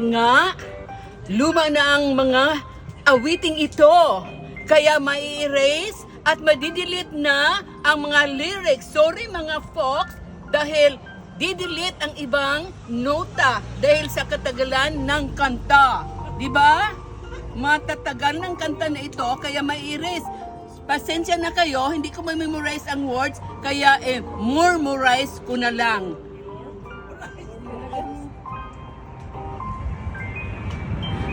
Nga, luma na ang mga awiting ito. Kaya mai-erase at madidelete na ang mga lyrics. Sorry mga folks, dahil didelete ang ibang nota dahil sa katagalan ng kanta. Diba? Matatagal ng kanta na ito, kaya mai-erase. Pasensya na kayo, hindi ko ma-memorize ang words, kaya memorize ko na lang.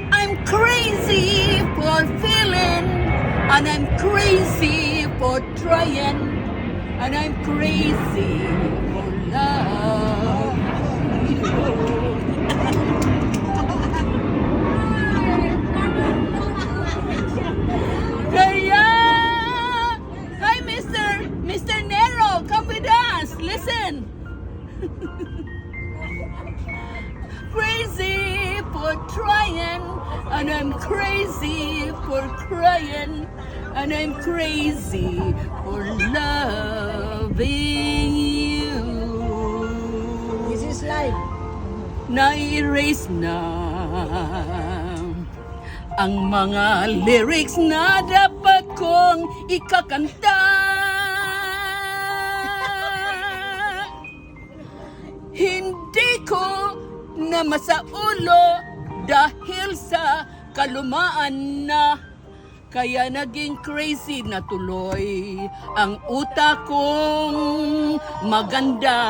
I'm crazy for feeling, and I'm crazy for trying, and I'm crazy for love. Kaya, hi Mr. Nero, come with us, listen. Crazy for trying, and I'm crazy for crying, and I'm crazy for loving you. This is live. Na-erase na ang mga lyrics na dapat kong ikakanta. Hindi ko na masaulo dahil sa kalumaan na, kaya naging crazy na tuloy ang utak kong maganda.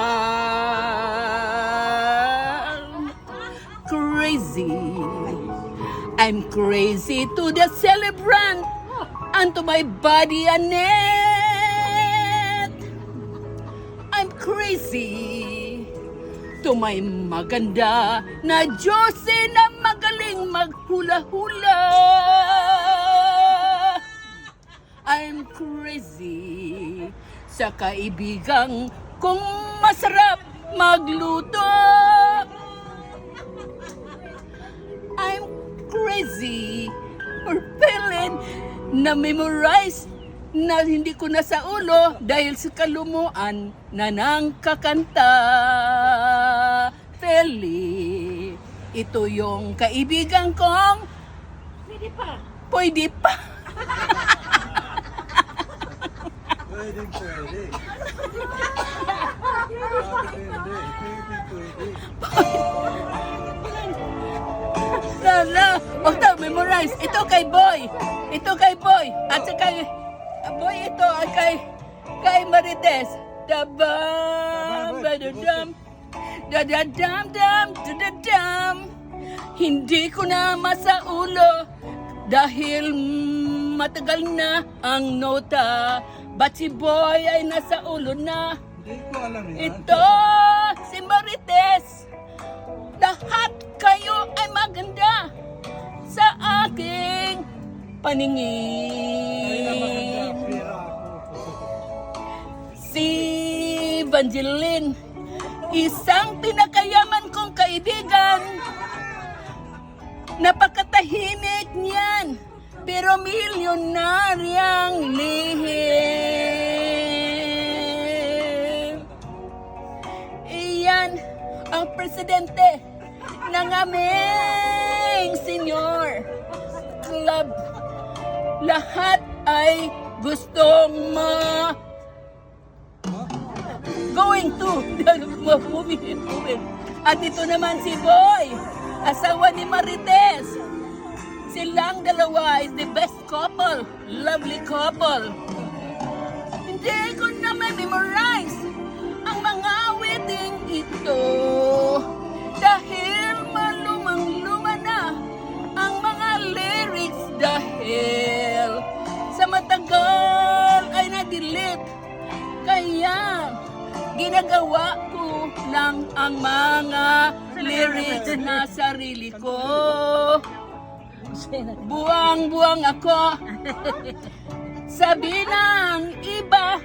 Crazy, I'm crazy to the celebrant and to my body Annette. I'm crazy to my maganda na Josie na magaling maghula-hula. I'm crazy sa kaibigang kung masarap magluto. I'm crazy for feeling na memorize na hindi ko na sa ulo dahil sa kalumuan na nang kakanta. Feli, ito yung kaibigan kong Pwede pa. pwede pa. Pwede. Lala, basta memorize. Ito kay Boy. Ito kay Boy. At sa kay Boy ito at kay Marites. Dabam, badadam, dadadam, dam, dadadam. Hindi ko na masaulo dahil matagal na ang nota. But si Boy ay nasa ulo na. Hindi ko alam yan. Ito, si Marites. Lahat kayo ay maganda sa aking paningin. Si Evangeline, isang pinakayaman kong kaibigan. Napakatahimik niyan, pero milyonaryang lihim. Iyan ang presidente ng aming senior club. Lahat ay gustong going to moving. At ito naman si Boy, asawa ni Marites. Silang dalawa is the best couple, lovely couple. Hindi ko na memorize ang mga awiting ito dahil malumang-luma na ang mga lyrics dahil sa matagal ay na-delete. Kaya ginagawa ko lang ang mga lyrics na sarili ko. Buwang-buwang ako. Sabi ng iba,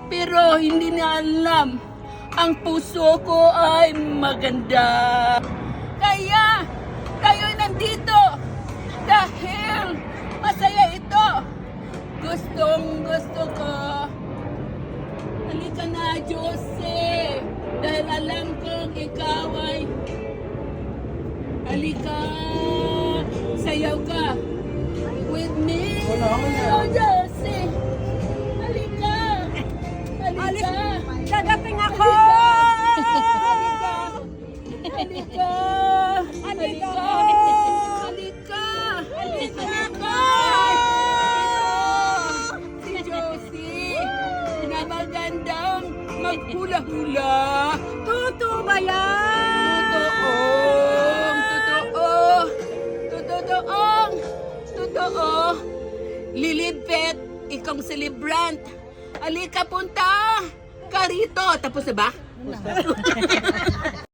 pero hindi na alam, ang puso ko ay maganda. Kaya tayo'y nandito dahil masaya ito. Gustong gusto ko. Halika na, Jose, dahil alam kong ikaw ay Halika! Sayaw ka! With me! Wala. Oh, Josie! Halika! Halika! Dadating ako! Halika! Halika! Halika! Halika! Halika! Si Josie na magandang maghula-hula. Totoo ba yan? Totoo. Lilibet, ikang celebrant. Halika, punta ka rito. Tapos na ba?